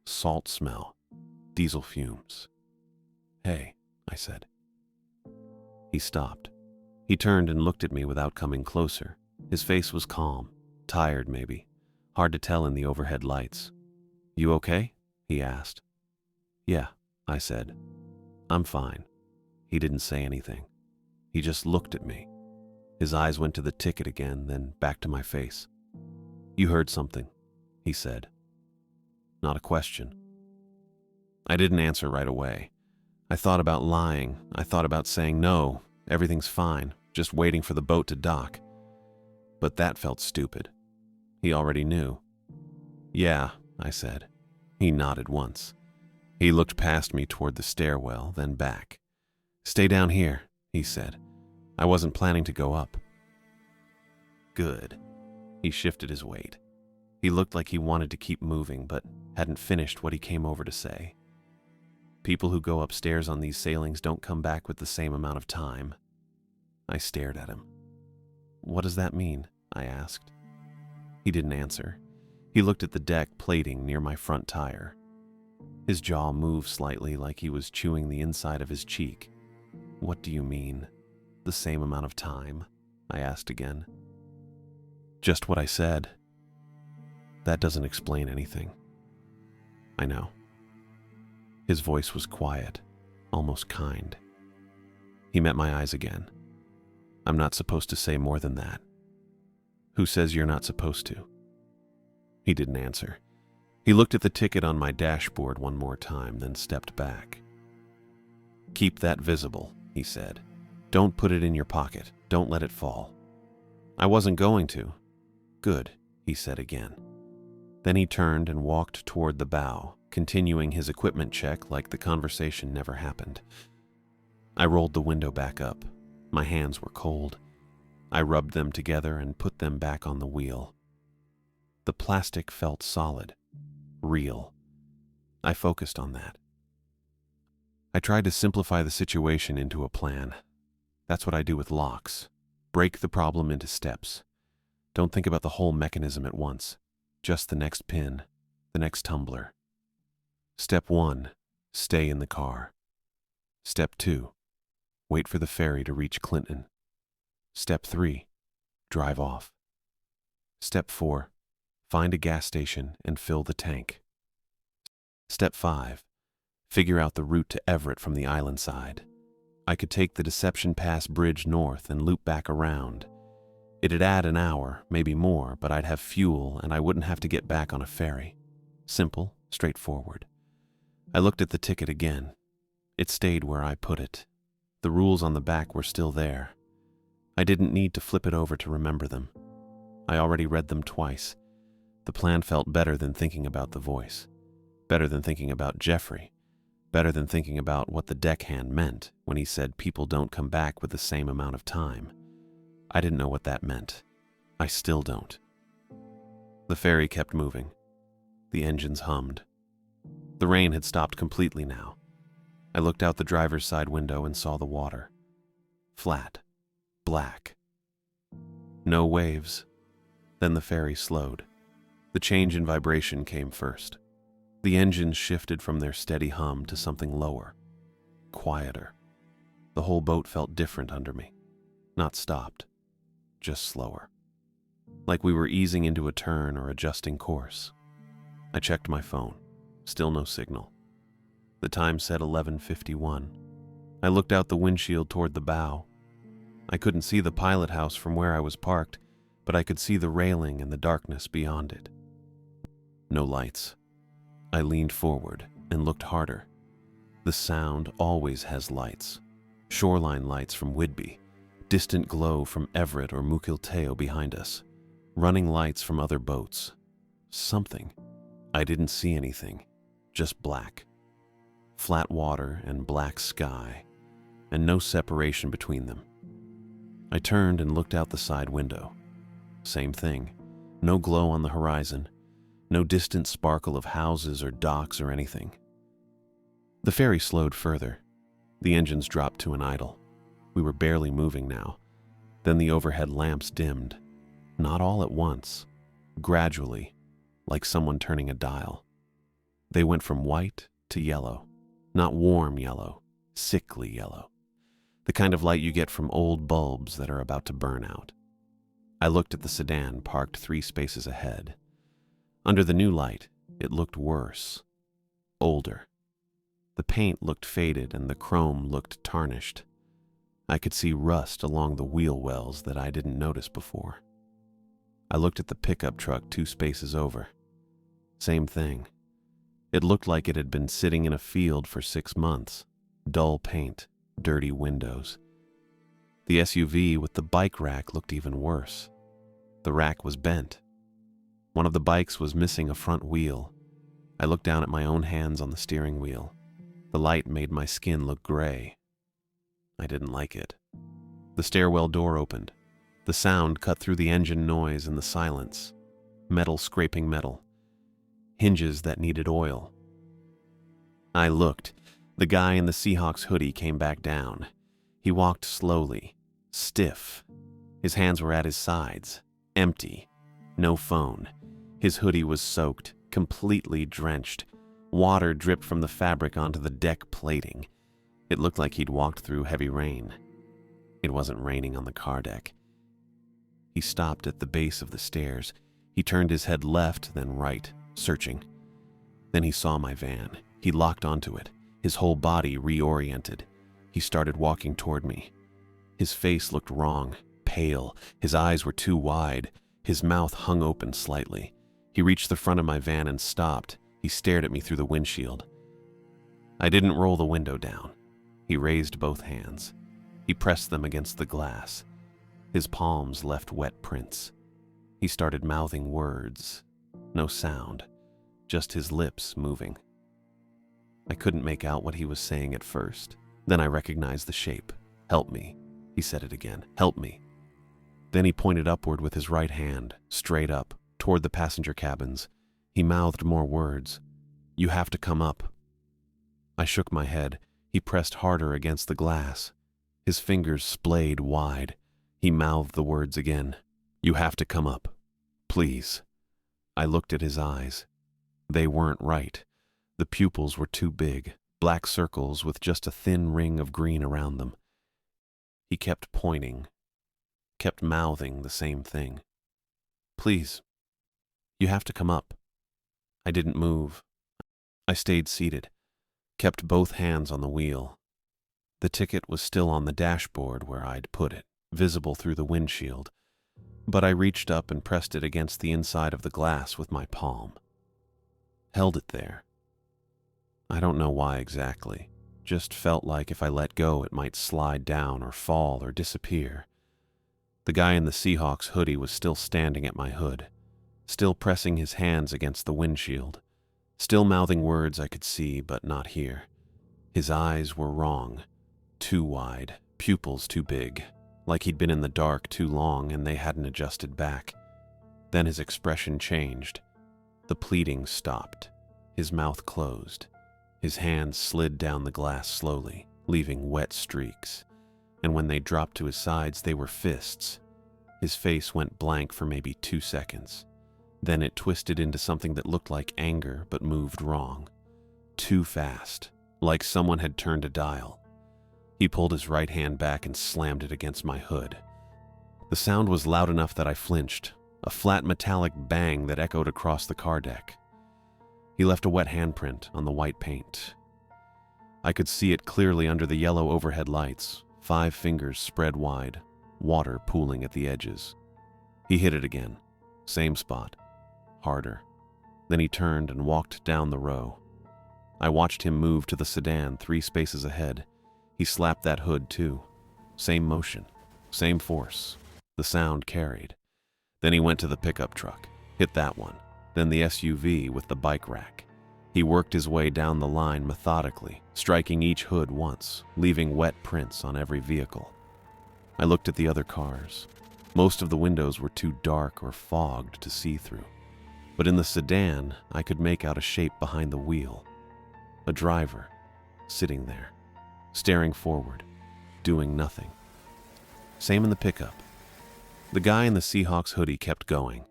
Salt smell. Diesel fumes. "Hey," I said. He stopped. He turned and looked at me without coming closer. His face was calm, tired maybe, hard to tell in the overhead lights. "You okay?" he asked. "Yeah," I said. "I'm fine." He didn't say anything. He just looked at me. His eyes went to the ticket again, then back to my face. "You heard something," he said. Not a question. I didn't answer right away. I thought about lying. I thought about saying no, everything's fine, just waiting for the boat to dock. But that felt stupid. He already knew. "Yeah," I said. He nodded once. He looked past me toward the stairwell, then back. "Stay down here," he said. "I wasn't planning to go up." Good. He shifted his weight. He looked like he wanted to keep moving, but hadn't finished what he came over to say. People who go upstairs on these sailings don't come back with the same amount of time. I stared at him. "What does that mean?" I asked. He didn't answer. He looked at the deck plating near my front tire. His jaw moved slightly like he was chewing the inside of his cheek. "What do you mean? The same amount of time?" I asked again. "Just what I said." "That doesn't explain anything." "I know." His voice was quiet, almost kind. He met my eyes again. I'm not supposed to say more than that. Who says you're not supposed to? He didn't answer. He looked at the ticket on my dashboard one more time, then stepped back. Keep that visible, he said. Don't put it in your pocket. Don't let it fall. I wasn't going to. Good, he said again. Then he turned and walked toward the bow, continuing his equipment check like the conversation never happened. I rolled the window back up. My hands were cold. I rubbed them together and put them back on the wheel. The plastic felt solid, real. I focused on that. I tried to simplify the situation into a plan. That's what I do with locks. Break the problem into steps. Don't think about the whole mechanism at once. Just the next pin, the next tumbler. Step 1, stay in the car. Step 2, wait for the ferry to reach Clinton. Step 3, drive off. Step 4, find a gas station and fill the tank. Step 5, figure out the route to Everett from the island side. I could take the Deception Pass Bridge north and loop back around. It'd add an hour, maybe more, but I'd have fuel and I wouldn't have to get back on a ferry. Simple, straightforward. I looked at the ticket again. It stayed where I put it. The rules on the back were still there. I didn't need to flip it over to remember them. I already read them twice. The plan felt better than thinking about the voice. Better than thinking about Jeffrey. Better than thinking about what the deckhand meant when he said people don't come back with the same amount of time. I didn't know what that meant. I still don't. The ferry kept moving. The engines hummed. The rain had stopped completely now. I looked out the driver's side window and saw the water. Flat. Black. No waves. Then the ferry slowed. The change in vibration came first. The engines shifted from their steady hum to something lower, quieter. The whole boat felt different under me. Not stopped, just slower. Like we were easing into a turn or adjusting course. I checked my phone. Still no signal. The time said 11:51. I looked out the windshield toward the bow. I couldn't see the pilot house from where I was parked, but I could see the railing and the darkness beyond it. No lights. I leaned forward and looked harder. The Sound always has lights. Shoreline lights from Whidbey, distant glow from Everett or Mukilteo behind us, running lights from other boats. Something. I didn't see anything, just black. Flat water and black sky, and no separation between them. I turned and looked out the side window. Same thing. No glow on the horizon. No distant sparkle of houses or docks or anything. The ferry slowed further. The engines dropped to an idle. We were barely moving now. Then the overhead lamps dimmed. Not all at once. Gradually, like someone turning a dial. They went from white to yellow. Not warm yellow, sickly yellow. The kind of light you get from old bulbs that are about to burn out. I looked at the sedan parked 3 spaces ahead. Under the new light, it looked worse. Older. The paint looked faded and the chrome looked tarnished. I could see rust along the wheel wells that I didn't notice before. I looked at the pickup truck 2 spaces over. Same thing. It looked like it had been sitting in a field for 6 months. Dull paint, dirty windows. The SUV with the bike rack looked even worse. The rack was bent. One of the bikes was missing a front wheel. I looked down at my own hands on the steering wheel. The light made my skin look gray. I didn't like it. The stairwell door opened. The sound cut through the engine noise and the silence. Metal scraping metal. Hinges that needed oil. I looked. The guy in the Seahawks hoodie came back down. He walked slowly, stiff. His hands were at his sides, empty. No phone. His hoodie was soaked, completely drenched. Water dripped from the fabric onto the deck plating. It looked like he'd walked through heavy rain. It wasn't raining on the car deck. He stopped at the base of the stairs. He turned his head left, then right, searching. Then he saw my van. He locked onto it. His whole body reoriented. He started walking toward me. His face looked wrong, pale. His eyes were too wide. His mouth hung open slightly. He reached the front of my van and stopped. He stared at me through the windshield. I didn't roll the window down. He raised both hands. He pressed them against the glass. His palms left wet prints. He started mouthing words. No sound, just his lips moving. I couldn't make out what he was saying at first. Then I recognized the shape. "Help me," he said it again. "Help me." Then he pointed upward with his right hand, straight up, toward the passenger cabins. He mouthed more words. "You have to come up." I shook my head. He pressed harder against the glass. His fingers splayed wide. He mouthed the words again. "You have to come up. Please." I looked at his eyes. They weren't right. The pupils were too big, black circles with just a thin ring of green around them. He kept pointing, kept mouthing the same thing. "Please, you have to come up." I didn't move. I stayed seated, kept both hands on the wheel. The ticket was still on the dashboard where I'd put it, visible through the windshield, but I reached up and pressed it against the inside of the glass with my palm. Held it there. I don't know why exactly. Just felt like if I let go it might slide down or fall or disappear. The guy in the Seahawks hoodie was still standing at my hood, still pressing his hands against the windshield, still mouthing words I could see but not hear. His eyes were wrong, too wide, pupils too big, like he'd been in the dark too long and they hadn't adjusted back. Then his expression changed. The pleading stopped. His mouth closed. His hands slid down the glass slowly, leaving wet streaks. And when they dropped to his sides, they were fists. His face went blank for maybe 2 seconds. Then it twisted into something that looked like anger but moved wrong. Too fast, like someone had turned a dial. He pulled his right hand back and slammed it against my hood. The sound was loud enough that I flinched, a flat metallic bang that echoed across the car deck. He left a wet handprint on the white paint. I could see it clearly under the yellow overhead lights, 5 fingers spread wide, water pooling at the edges. He hit it again, same spot, harder. Then he turned and walked down the row. I watched him move to the sedan 3 spaces ahead. He slapped that hood too. Same motion, same force. The sound carried. Then he went to the pickup truck, hit that one, then the SUV with the bike rack. He worked his way down the line methodically, striking each hood once, leaving wet prints on every vehicle. I looked at the other cars. Most of the windows were too dark or fogged to see through. But in the sedan, I could make out a shape behind the wheel. A driver, sitting there, staring forward, doing nothing. Same in the pickup. The guy in the Seahawks hoodie kept going.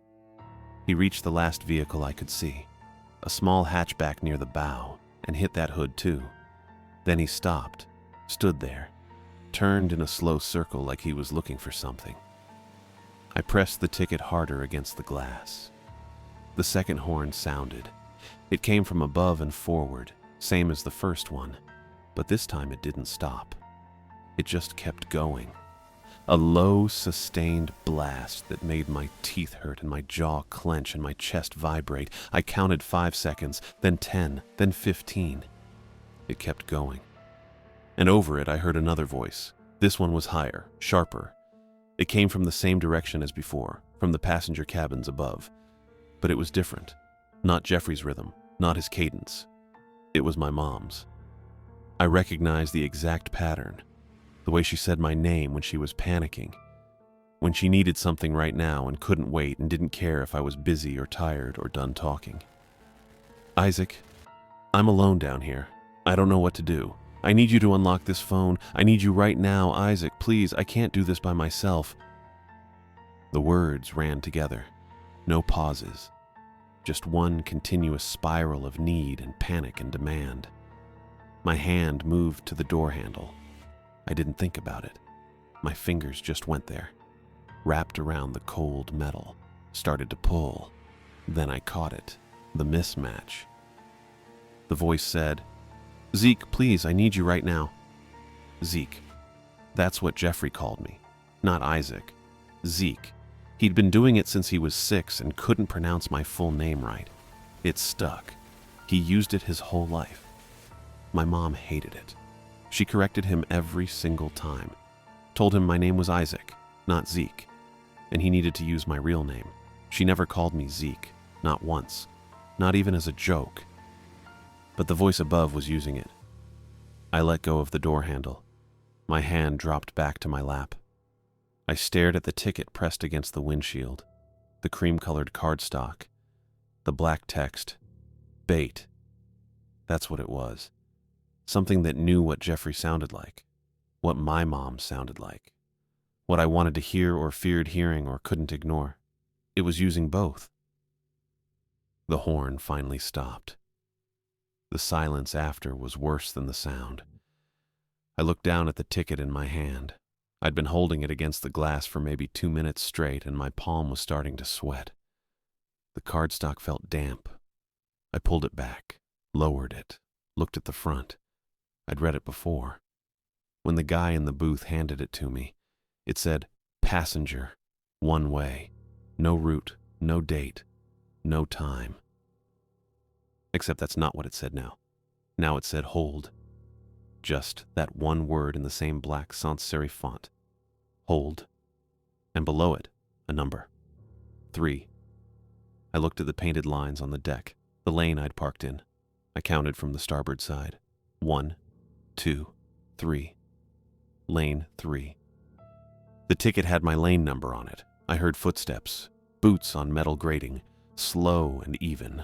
He reached the last vehicle I could see, a small hatchback near the bow, and hit that hood too. Then he stopped, stood there, turned in a slow circle like he was looking for something. I pressed the ticket harder against the glass. The second horn sounded. It came from above and forward, same as the first one, but this time it didn't stop. It just kept going. A low, sustained blast that made my teeth hurt and my jaw clench and my chest vibrate. I counted 5 seconds, then 10, then 15. It kept going. And over it I heard another voice. This one was higher, sharper. It came from the same direction as before, from the passenger cabins above. But it was different. Not Jeffrey's rhythm, not his cadence. It was my mom's. I recognized the exact pattern. The way she said my name when she was panicking. When she needed something right now and couldn't wait and didn't care if I was busy or tired or done talking. "Isaac, I'm alone down here. I don't know what to do. I need you to unlock this phone. I need you right now, Isaac. Please, I can't do this by myself." The words ran together. No pauses. Just one continuous spiral of need and panic and demand. My hand moved to the door handle. I didn't think about it. My fingers just went there, wrapped around the cold metal, started to pull. Then I caught it, the mismatch. The voice said, Zeke, please, I need you right now. Zeke. That's what Jeffrey called me. Not Isaac. Zeke. He'd been doing it since he was 6 and couldn't pronounce my full name right. It stuck. He used it his whole life. My mom hated it. She corrected him every single time. Told him my name was Isaac, not Zeke, and he needed to use my real name. She never called me Zeke, not once, not even as a joke. But the voice above was using it. I let go of the door handle. My hand dropped back to my lap. I stared at the ticket pressed against the windshield, the cream-colored cardstock, the black text, bait. That's what it was. Something that knew what Jeffrey sounded like, what my mom sounded like, what I wanted to hear or feared hearing or couldn't ignore. It was using both. The horn finally stopped. The silence after was worse than the sound. I looked down at the ticket in my hand. I'd been holding it against the glass for maybe 2 minutes straight, and my palm was starting to sweat. The cardstock felt damp. I pulled it back, lowered it, looked at the front. I'd read it before. When the guy in the booth handed it to me, it said, "Passenger, one way, no route, no date, no time." Except that's not what it said now. Now it said hold. Just that one word in the same black sans serif font. Hold. And below it, a number. 3. I looked at the painted lines on the deck, the lane I'd parked in. I counted from the starboard side. 1, 2, 3. Lane 3. The ticket had my lane number on it. I heard footsteps, boots on metal grating, slow and even.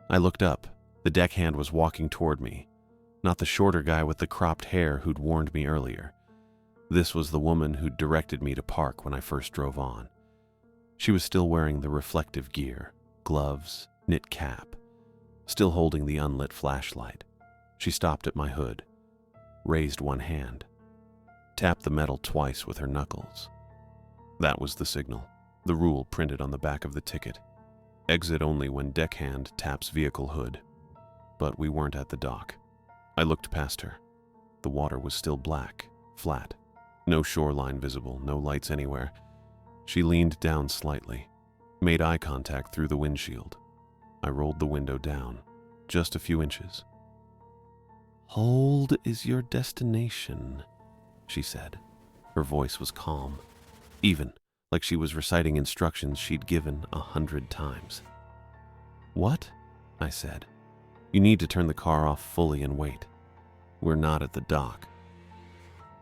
I looked up. The deckhand was walking toward me. Not the shorter guy with the cropped hair who'd warned me earlier. This was the woman who'd directed me to park when I first drove on. She was still wearing the reflective gear, gloves, knit cap, still holding the unlit flashlight. She stopped at my hood, raised one hand, tapped the metal twice with her knuckles. That was the signal, the rule printed on the back of the ticket. Exit only when deckhand taps vehicle hood. But we weren't at the dock. I looked past her. The water was still black, flat. No shoreline visible, no lights anywhere. She leaned down slightly, made eye contact through the windshield. I rolled the window down, just a few inches. "Hold is your destination," she said. Her voice was calm, even, like she was reciting instructions she'd given 100 times. "What?" I said. "You need to turn the car off fully and wait. We're not at the dock."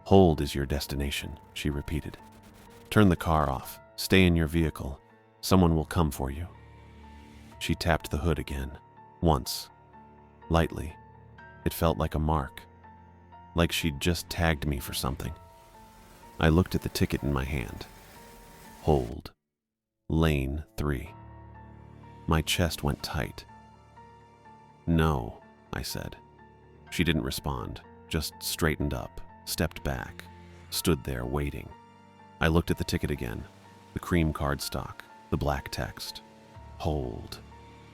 "Hold is your destination," she repeated. "Turn the car off. Stay in your vehicle. Someone will come for you." She tapped the hood again, once, lightly. It felt like a mark, like she'd just tagged me for something. I looked at the ticket in my hand. Hold. Lane 3. My chest went tight. "No," I said. She didn't respond, just straightened up, stepped back, stood there waiting. I looked at the ticket again, the cream cardstock, the black text. Hold.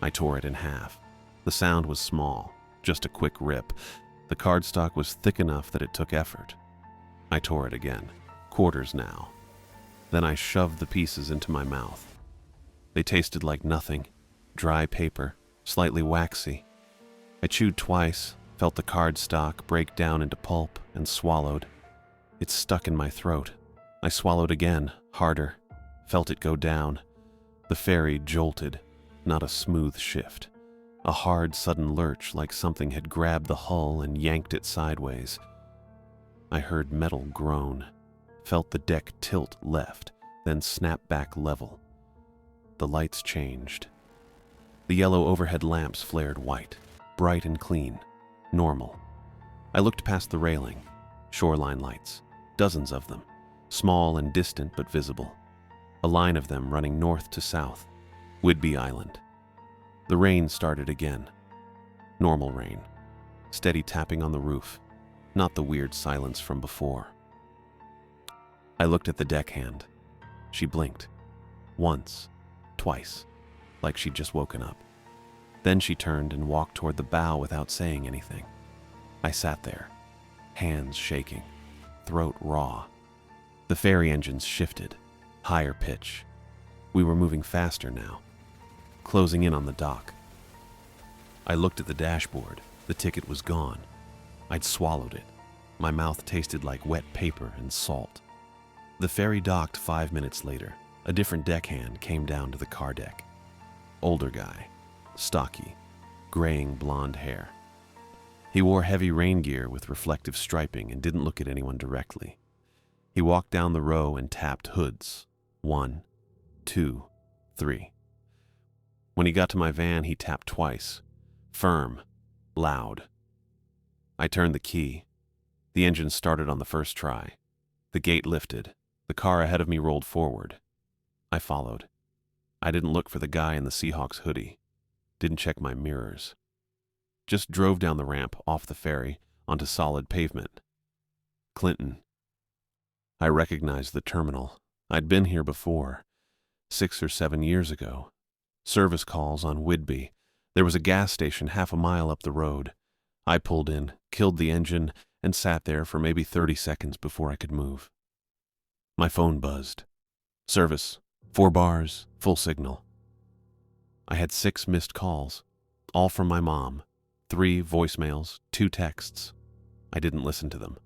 I tore it in half. The sound was small, just a quick rip. The cardstock was thick enough that it took effort. I tore it again, quarters now. Then I shoved the pieces into my mouth. They tasted like nothing, dry paper, slightly waxy. I chewed twice, felt the cardstock break down into pulp, and swallowed. It stuck in my throat. I swallowed again, harder, felt it go down. The ferry jolted, not a smooth shift. A hard, sudden lurch like something had grabbed the hull and yanked it sideways. I heard metal groan, felt the deck tilt left, then snap back level. The lights changed. The yellow overhead lamps flared white, bright and clean, normal. I looked past the railing. Shoreline lights, dozens of them, small and distant but visible. A line of them running north to south. Whidbey Island. The rain started again. Normal rain. Steady tapping on the roof. Not the weird silence from before. I looked at the deckhand. She blinked. Once. Twice. Like she'd just woken up. Then she turned and walked toward the bow without saying anything. I sat there, hands shaking, throat raw. The ferry engines shifted, higher pitch. We were moving faster now, closing in on the dock. I looked at the dashboard. The ticket was gone. I'd swallowed it. My mouth tasted like wet paper and salt. The ferry docked 5 minutes later. A different deckhand came down to the car deck. Older guy, stocky, graying blonde hair. He wore heavy rain gear with reflective striping and didn't look at anyone directly. He walked down the row and tapped hoods. 1, 2, 3. When he got to my van, he tapped twice. Firm, loud. I turned the key. The engine started on the first try. The gate lifted. The car ahead of me rolled forward. I followed. I didn't look for the guy in the Seahawks hoodie. Didn't check my mirrors. Just drove down the ramp, off the ferry, onto solid pavement. Clinton. I recognized the terminal. I'd been here before, 6 or 7 years ago. Service calls on Whidbey. There was a gas station half a mile up the road. I pulled in, killed the engine, and sat there for maybe 30 seconds before I could move. My phone buzzed. Service, 4 bars, full signal. I had 6 missed calls, all from my mom, 3 voicemails, 2 texts. I didn't listen to them.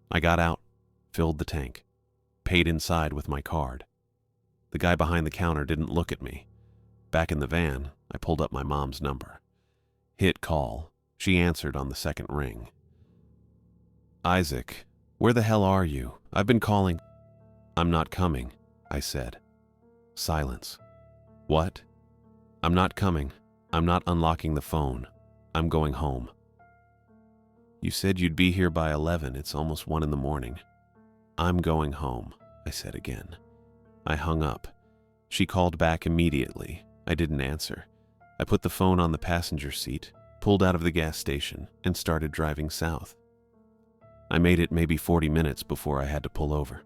I got out, filled the tank, paid inside with my card. The guy behind the counter didn't look at me. Back in the van, I pulled up my mom's number. Hit call. She answered on the second ring. Isaac, where the hell are you? I've been calling. I'm not coming, I said. Silence. What? I'm not coming. I'm not unlocking the phone. I'm going home. You said you'd be here by 11. It's almost 1 in the morning. I'm going home, I said again. I hung up. She called back immediately. I didn't answer. I put the phone on the passenger seat, pulled out of the gas station, and started driving south. I made it maybe 40 minutes before I had to pull over.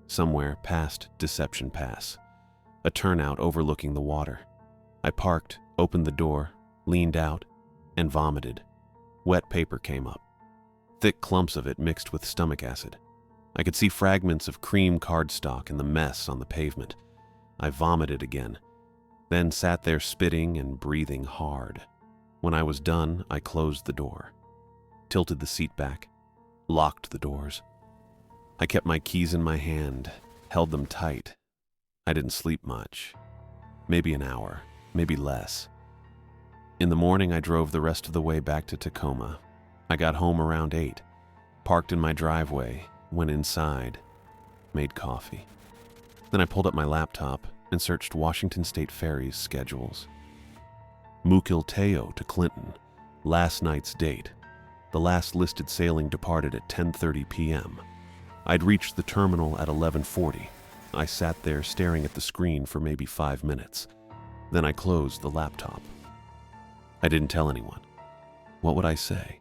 Somewhere past Deception Pass, a turnout overlooking the water. I parked, opened the door, leaned out, and vomited. Wet paper came up. Thick clumps of it mixed with stomach acid. I could see fragments of cream cardstock in the mess on the pavement. I vomited again, then sat there spitting and breathing hard. When I was done, I closed the door, tilted the seat back, locked the doors. I kept my keys in my hand, held them tight. I didn't sleep much. Maybe an hour, maybe less. In the morning, I drove the rest of the way back to Tacoma. I got home around 8, parked in my driveway, went inside, made coffee. Then I pulled up my laptop and searched Washington State Ferry's schedules. Mukilteo to Clinton, last night's date. The last listed sailing departed at 10:30 p.m. I'd reached the terminal at 11:40. I sat there staring at the screen for maybe 5 minutes. Then I closed the laptop. I didn't tell anyone. What would I say?